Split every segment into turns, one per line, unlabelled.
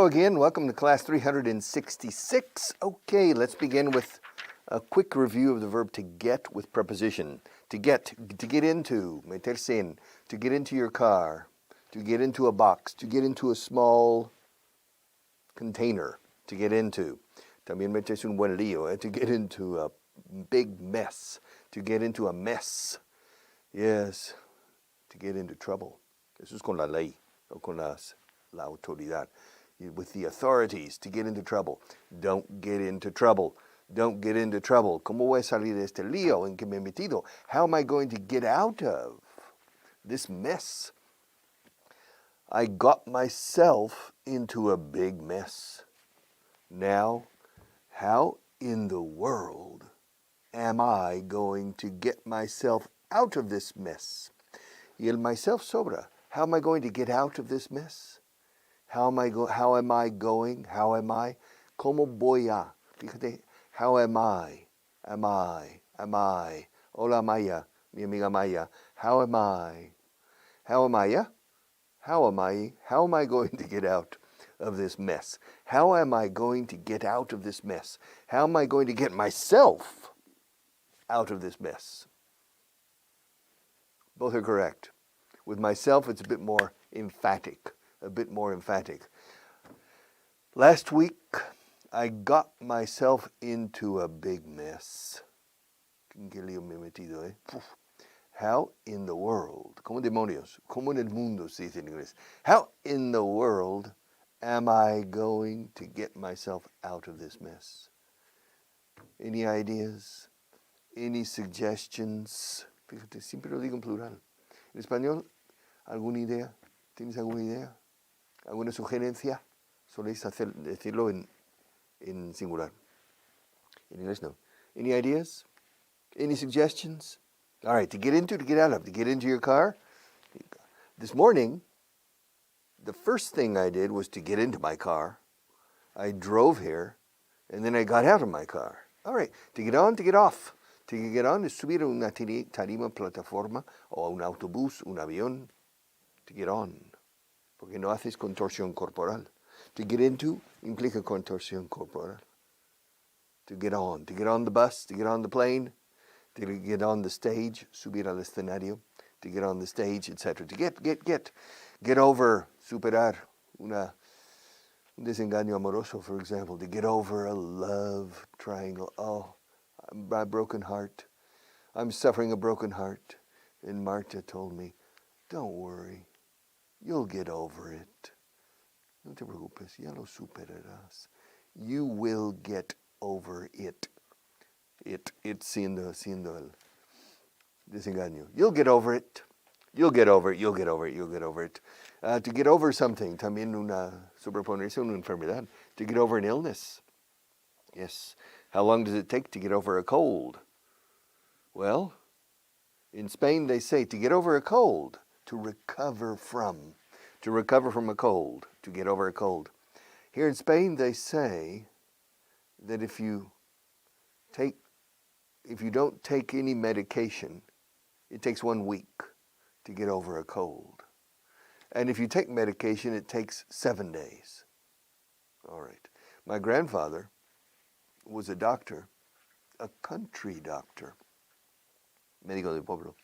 Hello again, welcome to class 366. Okay, let's begin with a quick review of the verb to get with preposition. To get into, meterse en, to get into your car, to get into a box, to get into a small container, to get into. También meterse un buen lío, to get into a big mess, to get into a mess. Yes, to get into trouble. Eso es con la ley, o con la autoridad. With the authorities, to get into trouble. Don't get into trouble. Don't get into trouble. ¿Cómo voy a salir de este lío en que me he metido? How am I going to get out of this mess? I got myself into a big mess. Now, how in the world am I going to get myself out of this mess? Y el myself sobra. How am I going to get out of this mess? How am I going? How am I? ¿Cómo voy a? Fíjate, how am I? Am I? Hola Maya, mi amiga Maya. How am I? How am I? How am I? How am I going to get out of this mess? How am I going to get out of this mess? How am I going to get myself out of this mess? Both are correct. With myself, it's a bit more emphatic. Last week, I got myself into a big mess. ¿Qué lío me he metido, eh? How in the world, ¿cómo demonios? ¿Cómo en el mundo se dice en inglés? How in the world am I going to get myself out of this mess? Any ideas? Any suggestions? Fíjate, siempre lo digo en plural. En español, ¿alguna idea? ¿Tienes alguna idea? ¿Alguna sugerencia? Soléis decirlo en singular. En inglés no. Any ideas? Any suggestions? All right, to get into, to get out of. To get into your car. This morning, the first thing I did was to get into my car. I drove here, and then I got out of my car. All right, to get on, to get off. To get on es subir a una tarima, plataforma, o a un autobús, un avión. To get on. Porque no haces contorsión corporal. To get into implica contorsión corporal. To get on the bus, to get on the plane, to get on the stage, subir al escenario, to get on the stage, etc. To get over, superar un desengaño amoroso, for example. To get over a love triangle. Oh, my broken heart. I'm suffering a broken heart. And Marta told me, don't worry. You'll get over it. No te preocupes, ya lo superarás. You will get over it. It siendo el desengaño. You'll get over it. You'll get over it. You'll get over it. You'll get over it. To get over something, también superponerse una enfermedad. To get over an illness. Yes. How long does it take to get over a cold? Well, in Spain they say to get over a cold. To recover from a cold, to get over a cold. Here in Spain, they say that if you don't take any medication, it takes 1 week to get over a cold. And if you take medication, it takes 7 days. All right. My grandfather was a doctor, a country doctor, médico de pueblo.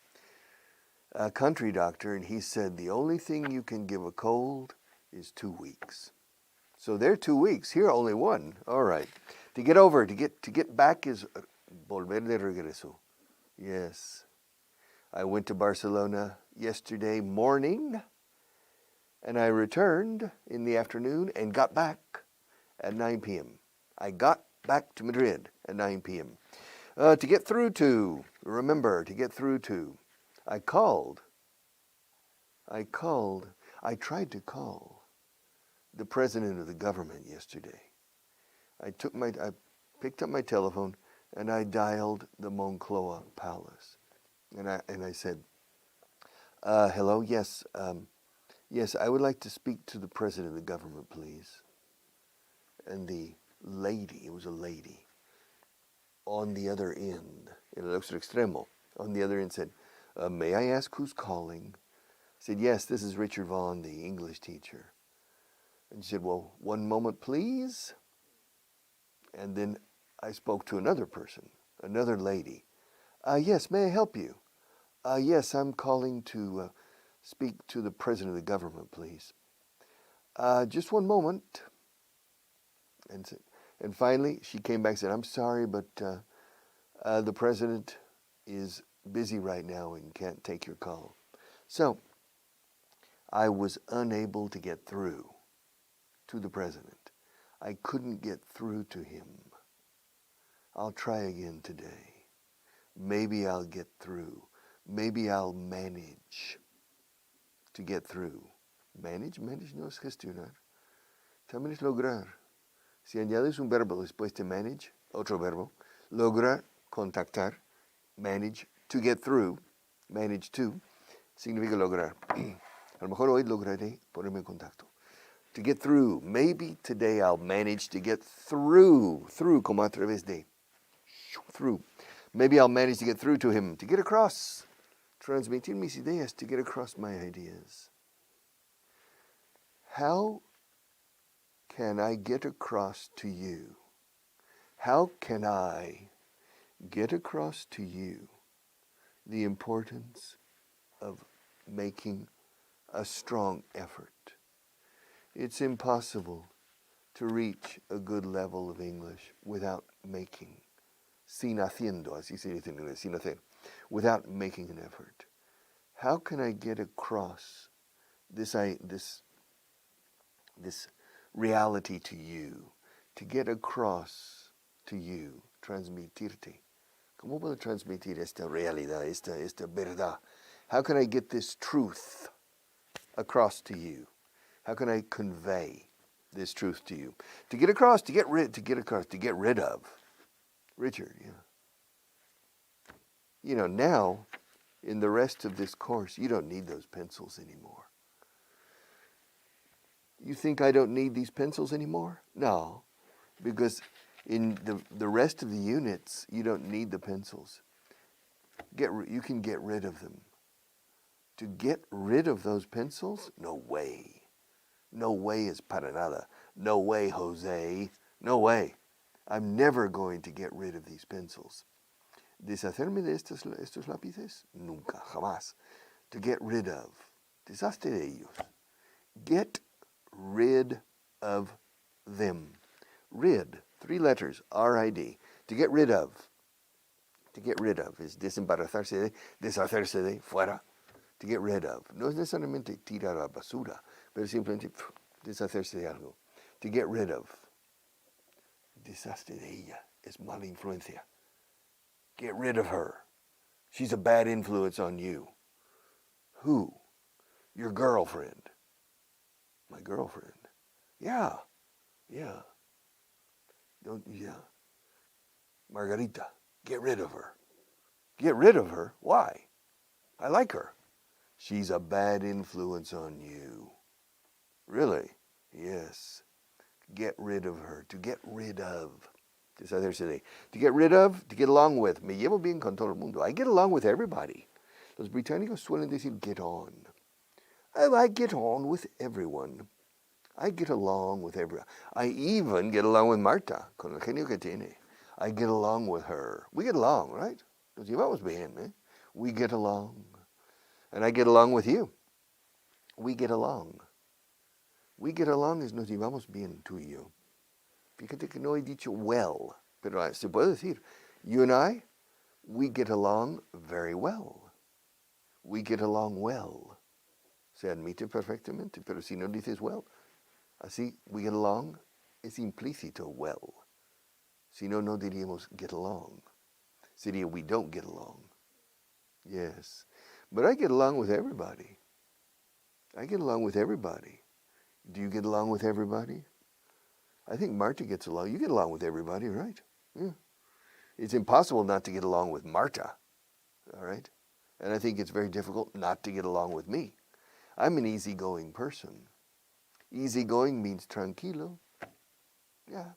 A country doctor, and he said the only thing you can give a cold is 2 weeks. So there 2 weeks, here only 1. All right. To get over, to get back is volver de regreso. Yes. I went to Barcelona yesterday morning, and I returned in the afternoon and got back at 9 p.m. I got back to Madrid at 9 p.m. To get through to, remember, to get through to. I tried to call the president of the government yesterday. I picked up my telephone and I dialed the Moncloa Palace. And I said, hello, yes, I would like to speak to the president of the government, please. And the lady, it was a lady, on the other end, el otro extremo, on the other end said, may I ask who's calling? I said, yes, this is Richard Vaughn, the English teacher. And she said, well, one moment, please. And then I spoke to another person, another lady. Yes, may I help you? Yes, I'm calling to speak to the president of the government, please. Just one moment. And finally, she came back and said, I'm sorry, but the president is busy right now and can't take your call. So I was unable to get through to the president. I couldn't get through to him. I'll try again today. Maybe I'll get through. Maybe I'll manage to get through. Manage no es gestionar. También es lograr. Si añades un verbo después de manage, otro verbo, lograr, contactar, manage, to get through, manage to, significa lograr. A lo mejor hoy lograré ponerme en contacto. To get through. Maybe today I'll manage to get through. Through, como a través de. Through. Maybe I'll manage to get through to him. To get across. Transmitir mis ideas. To get across my ideas. How can I get across to you? How can I get across to you the importance of making a strong effort? It's impossible to reach a good level of English without making, sin haciendo, así se dice en inglés, sin hacer, without making an effort. How can I get across this reality to you? To get across to you, transmitirte. ¿Cómo puedo transmitir esta realidad, esta verdad? How can I get this truth across to you? How can I convey this truth to you? To get across, to get rid of. Richard, yeah. You know, now, in the rest of this course, you don't need those pencils anymore. You think I don't need these pencils anymore? No, because in the rest of the units, you don't need the pencils. You can get rid of them. To get rid of those pencils? No way. No way is para nada. No way, Jose. No way. I'm never going to get rid of these pencils. ¿Deshacerme de estos lápices? Nunca, jamás. To get rid of. Deshazte de ellos. Get rid of them. Rid. 3 letters. R-I-D. To get rid of. To get rid of is desembarazarse de, deshacerse de, fuera. To get rid of. No es necesariamente tirar a la basura, pero simplemente deshacerse de algo. To get rid of. Deshazte de ella. Es mala influencia. Get rid of her. She's a bad influence on you. Who? Your girlfriend. My girlfriend. Yeah. Margarita. Get rid of her. Get rid of her? Why? I like her. She's a bad influence on you. Really? Yes. Get rid of her. To get rid of. Deshacerse de. To get rid of, to get along with. Me llevo bien con todo el mundo. I get along with everybody. Los británicos suelen decir get on. I get on with everyone. I get along with everyone. I even get along with Marta, con el genio que tiene. I get along with her. We get along, right? Nos llevamos bien, eh? We get along. And I get along with you. We get along. We get along es nos llevamos bien, tú y yo. Fíjate que no he dicho well, pero se puede decir. You and I, we get along very well. We get along well. Se admite perfectamente, pero si no dices well, así, we get along, es implícito well. Si no, no diríamos get along. Sería we don't get along. Yes. But I get along with everybody. I get along with everybody. Do you get along with everybody? I think Marta gets along. You get along with everybody, right? Yeah. It's impossible not to get along with Marta, all right? And I think it's very difficult not to get along with me. I'm an easygoing person. Easygoing means tranquilo. Yeah.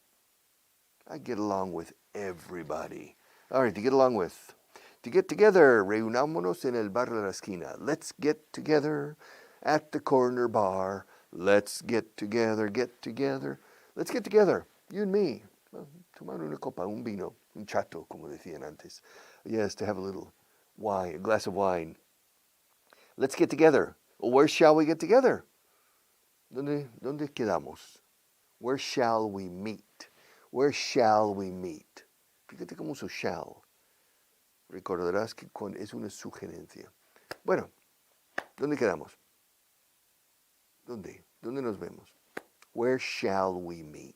I get along with everybody. All right, to get along with. To get together, reunámonos en el bar de la esquina. Let's get together at the corner bar. Let's get together, get together. Let's get together, you and me. Tomar una copa, un vino, un chato, como decían antes. Yes, to have a little wine, a glass of wine. Let's get together. Well, where shall we get together? ¿Dónde quedamos? Where shall we meet? Where shall we meet? Fíjate cómo uso shall. Recordarás que es una sugerencia. Bueno, ¿dónde quedamos? ¿Dónde nos vemos? Where shall we meet?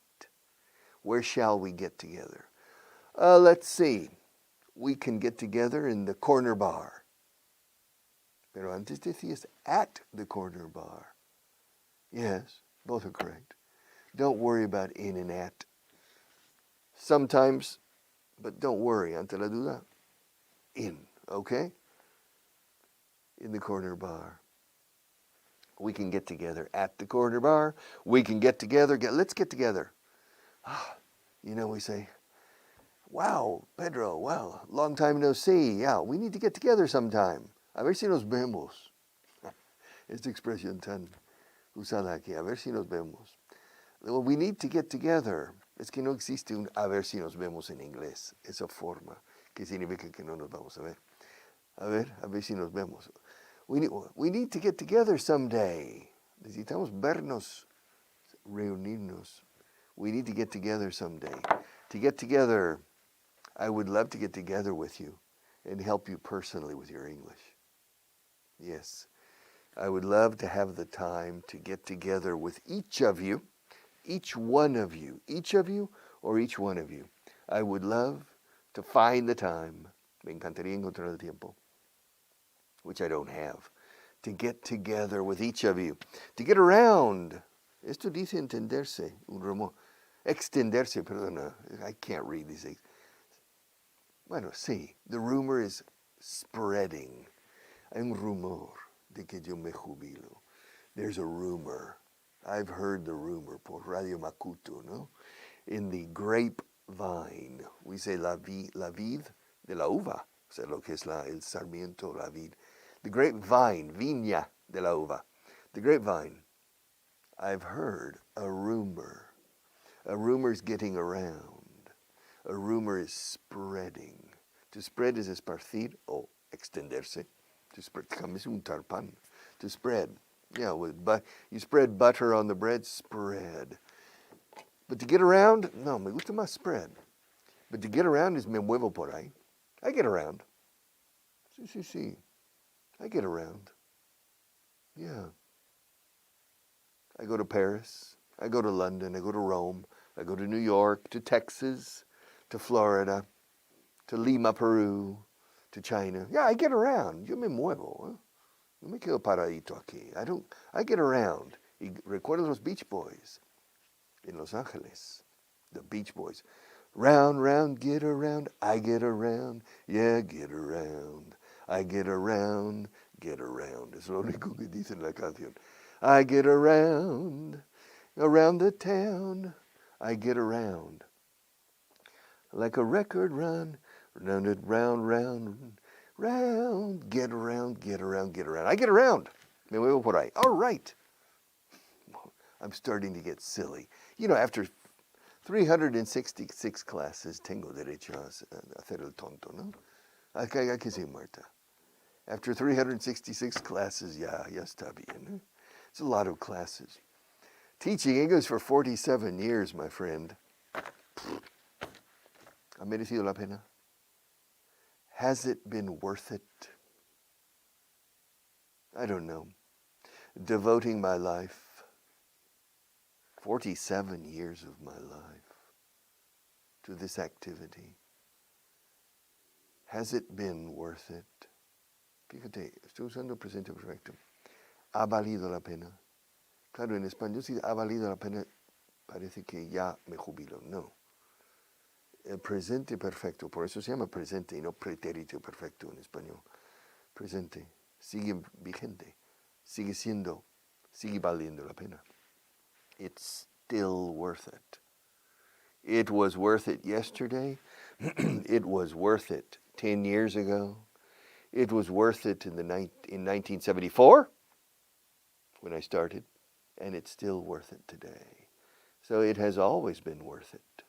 Where shall we get together? Let's see. We can get together in the corner bar. Pero antes decías at the corner bar. Yes, both are correct. Don't worry about in and at. Sometimes, but don't worry, ante la duda, in, okay? In the corner bar. We can get together at the corner bar. We can get together. Let's get together. You know, we say, wow, Pedro, wow, long time no see. Yeah, we need to get together sometime. A ver si nos vemos. Esta expresión tan usada aquí, a ver si nos vemos. Well, we need to get together. Es que no existe un a ver si nos vemos en inglés. Esa forma que significa que no nos vamos a ver. A ver si nos vemos. We need to get together someday. Necesitamos vernos, reunirnos. We need to get together someday. To get together, I would love to get together with you and help you personally with your English. Yes, I would love to have the time to get together with each of you, each one of you, each of you or each one of you. I would love to find the time, me encantaría encontrar el tiempo, which I don't have, to get together with each of you, to get around. Esto dice entenderse, un rumor. Extenderse, perdona, I can't read these things. Bueno, sí, the rumor is spreading. Hay un rumor de que yo me jubilo. There's a rumor. I've heard the rumor por Radio Macuto, ¿no? In the grapevine, we say la vid de la uva, o sea, lo que es el sarmiento, la vid. The grapevine, viña de la uva. The grapevine. I've heard a rumor. A rumor is getting around. A rumor is spreading. To spread is esparcir o extenderse. To spread, es untar pan. To spread. Yeah, you spread butter on the bread, spread. But to get around, no, me gusta más spread. But to get around is me muevo por ahí. I get around. Sí. I get around. Yeah. I go to Paris. I go to London. I go to Rome. I go to New York, to Texas, to Florida, to Lima, Peru, to China. Yeah, I get around. Yo me muevo. ¿Eh? No me quedo paradito aquí. I get around. Y recuerdo los Beach Boys in Los Angeles. The Beach Boys. Round, round, get around. I get around. Yeah, get around. I get around. Get around. Es lo único que dice en la canción. I get around the town. I get around. Like a record run. Round it, round, round. Get around. I get around. Me muevo por ahí. All right. I'm starting to get silly. You know, after 366 classes, tengo derecho a hacer el tonto, ¿no? Hay que ser muerta. After 366 classes, ya está bien. ¿Eh? It's a lot of classes. Teaching English for 47 years, my friend. ¿Ha merecido la pena? Has it been worth it? I don't know. Devoting my life, 47 years of my life, to this activity. Has it been worth it? Fíjate, estoy usando presente perfecto. ¿Ha valido la pena? Claro, en español si ha valido la pena parece que ya me jubilo. No. El presente perfecto, por eso se llama presente y no pretérito perfecto en español. Presente, sigue vigente, sigue valiendo la pena. It's still worth it. It was worth it yesterday. It was worth it 10 years ago. It was worth it in 1974 when I started. and it's still worth it today. So it has always been worth it.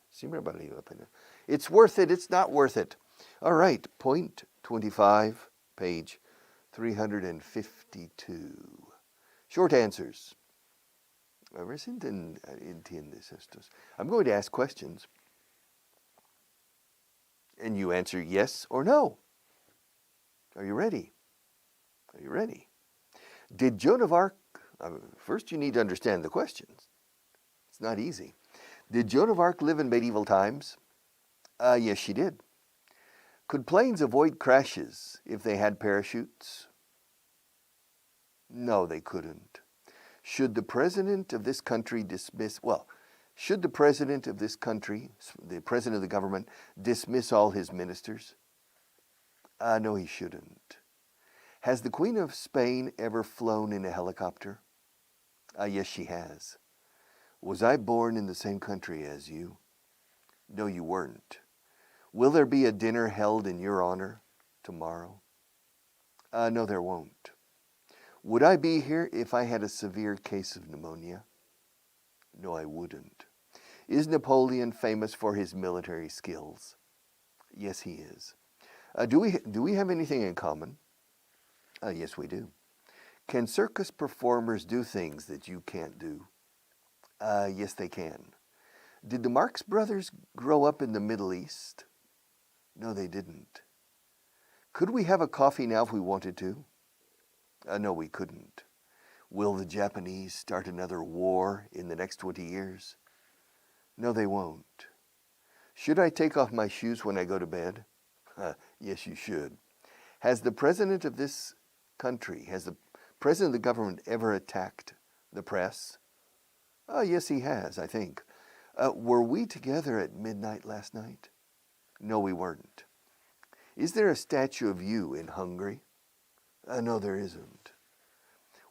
It's worth it, it's not worth it. All right, point 25, page 352. Short answers. A ver si entiendes estos. I'm going to ask questions, and you answer yes or no. Are you ready? Are you ready? Did Joan of Arc, first you need to understand the questions. It's not easy. Did Joan of Arc live in medieval times? Yes, she did. Could planes avoid crashes if they had parachutes? No, they couldn't. Should the president of this country should the president of this country, the president of the government, dismiss all his ministers? No, he shouldn't. Has the Queen of Spain ever flown in a helicopter? Yes, she has. Was I born in the same country as you? No, you weren't. Will there be a dinner held in your honor tomorrow? No, there won't. Would I be here if I had a severe case of pneumonia? No, I wouldn't. Is Napoleon famous for his military skills? Yes, he is. Do we have anything in common? Yes, we do. Can circus performers do things that you can't do? Yes, they can. Did the Marx Brothers grow up in the Middle East? No, they didn't. Could we have a coffee now if we wanted to? No, we couldn't. Will the Japanese start another war in the next 20 years? No, they won't. Should I take off my shoes when I go to bed? Yes, you should. Has the president of this country, has the president of the government ever attacked the press? Yes, he has, I think. Were we together at midnight last night? No, we weren't. Is there a statue of you in Hungary? No, there isn't.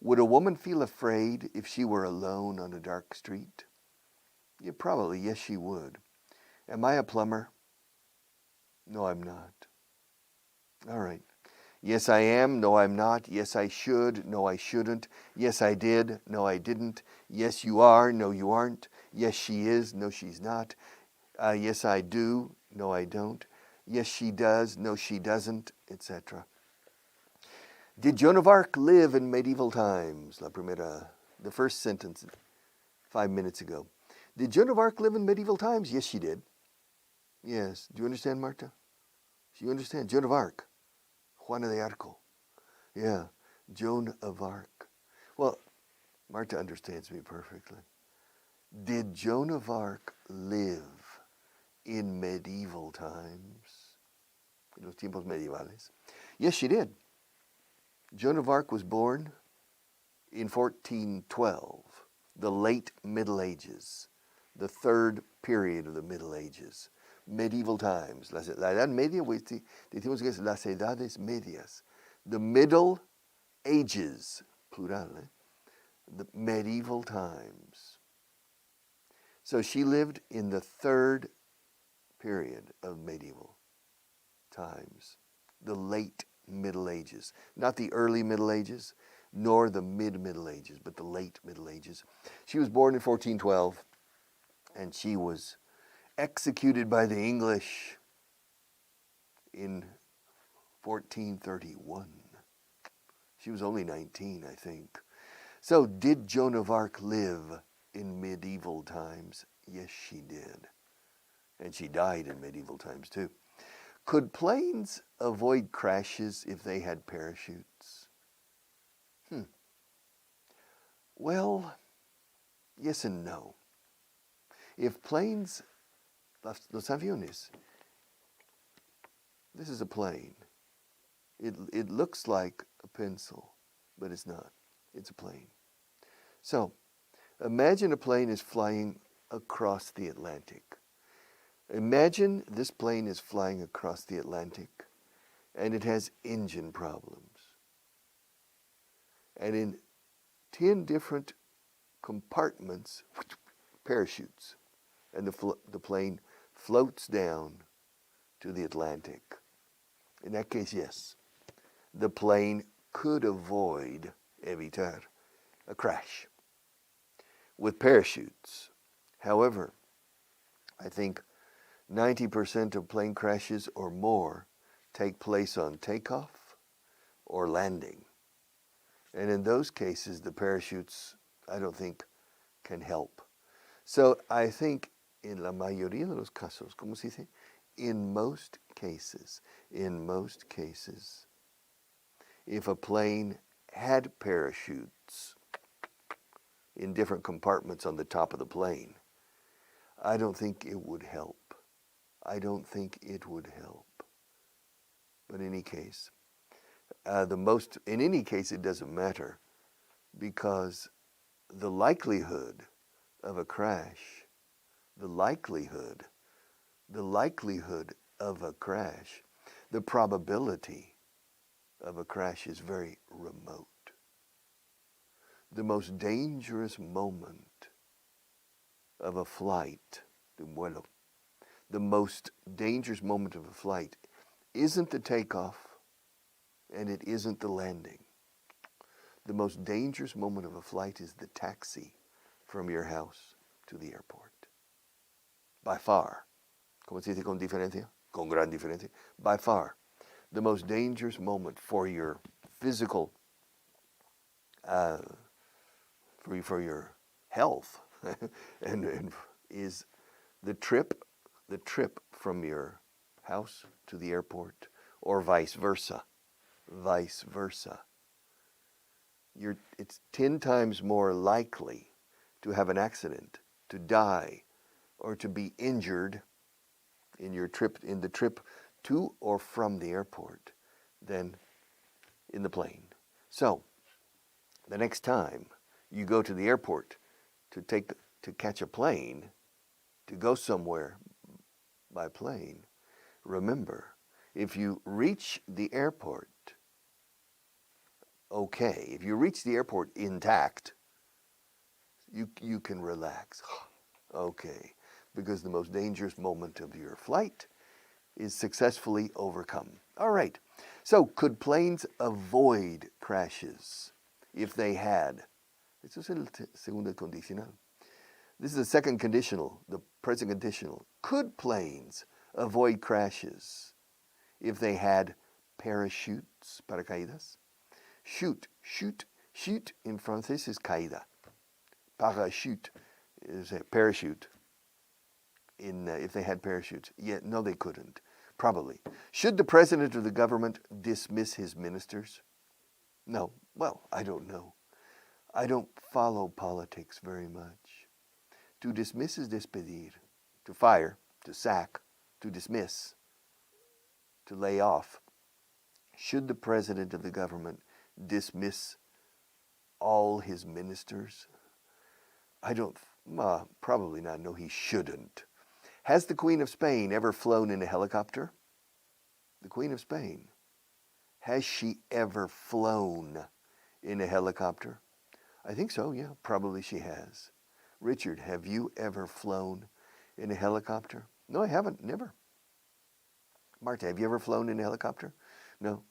Would a woman feel afraid if she were alone on a dark street? Yeah, probably, yes, she would. Am I a plumber? No, I'm not. All right. Yes, I am. No, I'm not. Yes, I should. No, I shouldn't. Yes, I did. No, I didn't. Yes, you are. No, you aren't. Yes, she is. No, she's not. Yes, I do. No, I don't. Yes, she does. No, she doesn't, etc. Did Joan of Arc live in medieval times? The first sentence 5 minutes ago. Did Joan of Arc live in medieval times? Yes, she did. Yes. Do you understand, Marta? Do you understand? Joan of Arc. Juana de Arco. Yeah. Joan of Arc. Well, Marta understands me perfectly. Did Joan of Arc live in medieval times? En los tiempos medievales? Yes, she did. Joan of Arc was born in 1412, the late Middle Ages, the third period of the Middle Ages, medieval times. La Edad Media, decimos que es las edades medias, the Middle Ages, plural, the medieval times. So she lived in the third period of medieval times, the late Middle Ages, not the early Middle Ages, nor the mid-Middle Ages, but the late Middle Ages. She was born in 1412, and she was executed by the English in 1431. She was only 19, I think. So, did Joan of Arc live in medieval times? Yes, she did. And she died in medieval times, too. Could planes avoid crashes if they had parachutes? Well, yes and no. If planes, los aviones, this is a plane. It looks like a pencil, but it's not. It's a plane. So, imagine a plane is flying across the Atlantic. Imagine this plane is flying across the Atlantic, and it has engine problems. And in 10 different compartments, parachutes, and the plane floats down to the Atlantic. In that case, yes, the plane could avoid, evitar, a crash. with parachutes. However, I think 90% of plane crashes or more take place on takeoff or landing. And in those cases, the parachutes, I don't think, can help. So I think en la mayoría de los casos, ¿cómo se dice? In most cases, if a plane had parachutes in different compartments on the top of the plane, I don't think it would help. I don't think it would help. But in any case, in any case, it doesn't matter, because the likelihood of a crash, the likelihood of a crash, the probability of a crash is very remote. The most dangerous moment of a flight, the most dangerous moment of a flight isn't the takeoff and it isn't the landing. The most dangerous moment of a flight is the taxi from your house to the airport. By far. ¿Cómo se dice con diferencia? Con gran diferencia. By far. The most dangerous moment for your physical, for your health, and is the trip from your house to the airport, or vice versa. It's 10 times more likely to have an accident, to die, or to be injured in the trip to or from the airport than in the plane. So, the next time you go to the airport to catch a plane, to go somewhere by plane, remember, if you reach the airport okay, if you reach the airport intact, you can relax. Okay, because the most dangerous moment of your flight is successfully overcome. All right, so could planes avoid crashes if they had? Eso es el segundo condicional. This is the second conditional, the present conditional. Could planes avoid crashes if they had parachutes, paracaídas? Shoot in francés is caída. Parachute is a parachute. If they had parachutes. No, they couldn't. Probably. Should the president of the government dismiss his ministers? No. Well, I don't know. I don't follow politics very much. To dismiss is despedir. To fire, to sack, to dismiss, to lay off. Should the president of the government dismiss all his ministers? Probably not. No, he shouldn't. Has the Queen of Spain ever flown in a helicopter? The Queen of Spain. Has she ever flown in a helicopter? I think so, yeah. Probably she has. Richard, have you ever flown in a helicopter? No, I haven't. Never. Marta, have you ever flown in a helicopter? No.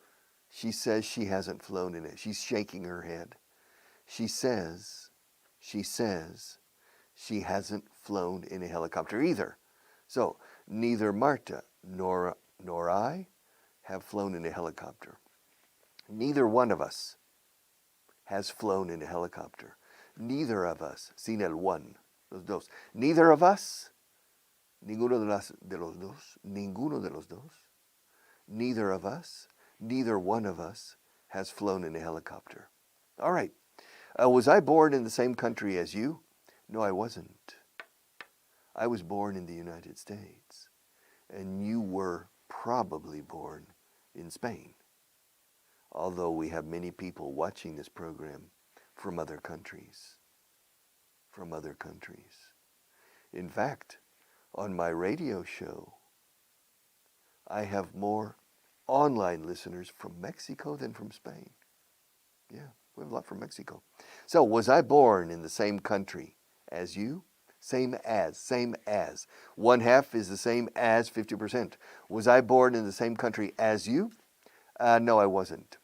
She says she hasn't flown in it. She's shaking her head. She says she hasn't flown in a helicopter either. So neither Marta nor I have flown in a helicopter. Neither one of us has flown in a helicopter. Neither of us, sin el one, los dos. Neither of us, ninguno de los dos, neither of us, neither one of us has flown in a helicopter. All right. Was I born in the same country as you? No, I wasn't. I was born in the United States, and you were probably born in Spain, although we have many people watching this program from other countries. In fact, on my radio show, I have more online listeners from Mexico than from Spain. Yeah, we have a lot from Mexico. So, was I born in the same country as you? Same as. 1/2 is the same as 50%. Was I born in the same country as you? No, I wasn't.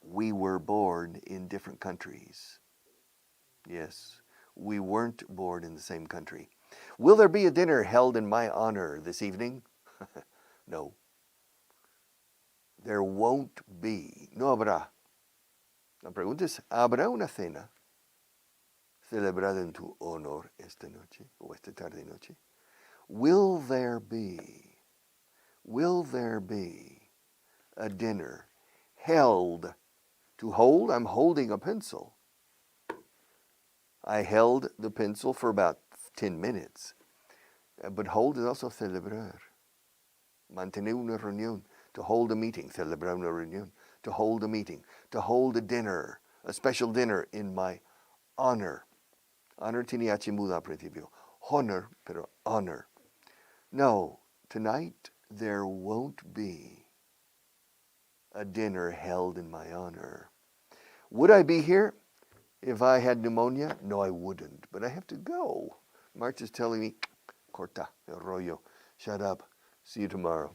We were born in different countries. Yes, we weren't born in the same country. Will there be a dinner held in my honor this evening? No. There won't be. No habrá. La pregunta es, ¿habrá una cena celebrada en tu honor esta noche o esta tarde noche? Will there be a dinner held? To hold, I'm holding a pencil. I held the pencil for about 10 minutes. But hold is also celebrar. Mantener una reunión. To hold a meeting. Celebrar una reunión. To hold a meeting. To hold a dinner. A special dinner in my honor. Honor tiene H muda al principio. Honor, pero honor. No, tonight there won't be a dinner held in my honor. Would I be here if I had pneumonia? No, I wouldn't, but I have to go. March is telling me, corta el rollo, shut up, see you tomorrow.